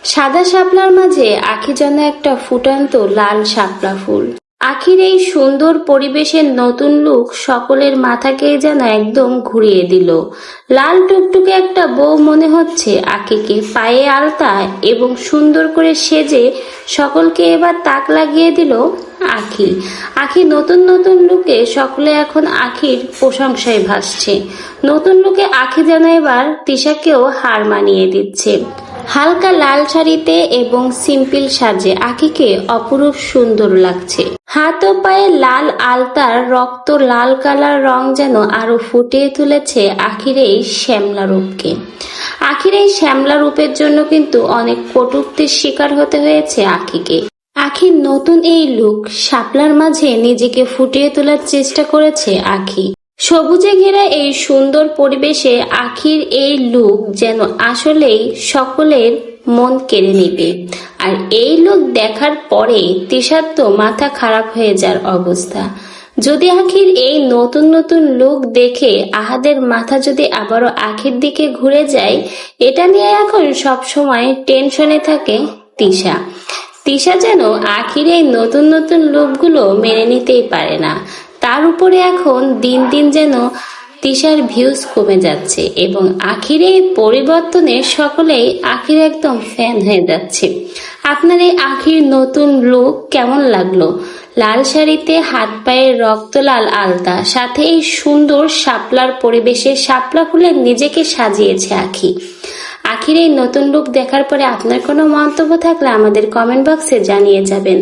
সাদা শাপলার মাঝে আখি যেন একটা ফুটন্ত লাল শাপলা ফুল। আখির এই সুন্দর পরিবেশের নতুন লুক সকলের মাথাকেই যেন একদম ঘুরিয়ে দিল। লাল টুকটুকে একটা বউ মনে হচ্ছে আখিকে। পায়ে আলতা এবং সুন্দর করে সেজে সকলকে এবার তাক লাগিয়ে দিল আখি। আখি নতুন নতুন লুকে সকলে এখন আখির প্রশংসায় ভাসছে। নতুন লুকে আখি যেন এবার তিশাকেও হার মানিয়ে দিচ্ছে। হালকা লাল শাড়িতে এবং সিম্পল সাজে আখিকে অপরূপ সুন্দর লাগছে। হাত ও পায়ে লাল আলতার রক্ত লাল কালার রং যেন আরো ফুটিয়ে তুলেছে আখির এই শ্যামলা রূপকে। আখির এই শ্যামলা রূপের জন্য কিন্তু অনেক কটূক্তির শিকার হতে হয়েছে আখিকে। আখির নতুন এই লুক শাপলার মাঝে নিজেকে ফুটিয়ে তোলার চেষ্টা করেছে আখি। সবুজে ঘেরা এই সুন্দর পরিবেশে আখির এই লুক যেন আসলেই সকলের মন কেড়ে নেবে। আর এই লুক দেখার পরে তিশার তো মাথা খারাপ হয়ে যাওয়ার অবস্থা। যদি আখির এই নতুন নতুন লুক দেখে আহাদের মাথা যদি আবারও আখির দিকে ঘুরে যায়, এটা নিয়ে এখন সব সময় টেনশনে থাকে তিশা। তিশা যেন আখির এই নতুন নতুন লুকগুলো মেনে নিতেই পারে না। তার উপরে এখন দিন দিন যেন তিশার ভিউজ কমে যাচ্ছে এবং আখির এই পরিবর্তনে সকলেই আখির একদম ফ্যান হয়ে যাচ্ছে। আপনার এই আখির নতুন লুক কেমন লাগলো? লাল শাড়িতে হাত পায়ে রক্ত লাল আলতা, সাথে এই সুন্দর শাপলার পরিবেশে শাপলা ফুলে নিজেকে সাজিয়েছে আখি। আখির এই নতুন লুক দেখার পরে আপনার কোনো মন্তব্য থাকলে আমাদের কমেন্ট বক্সে জানিয়ে যাবেন।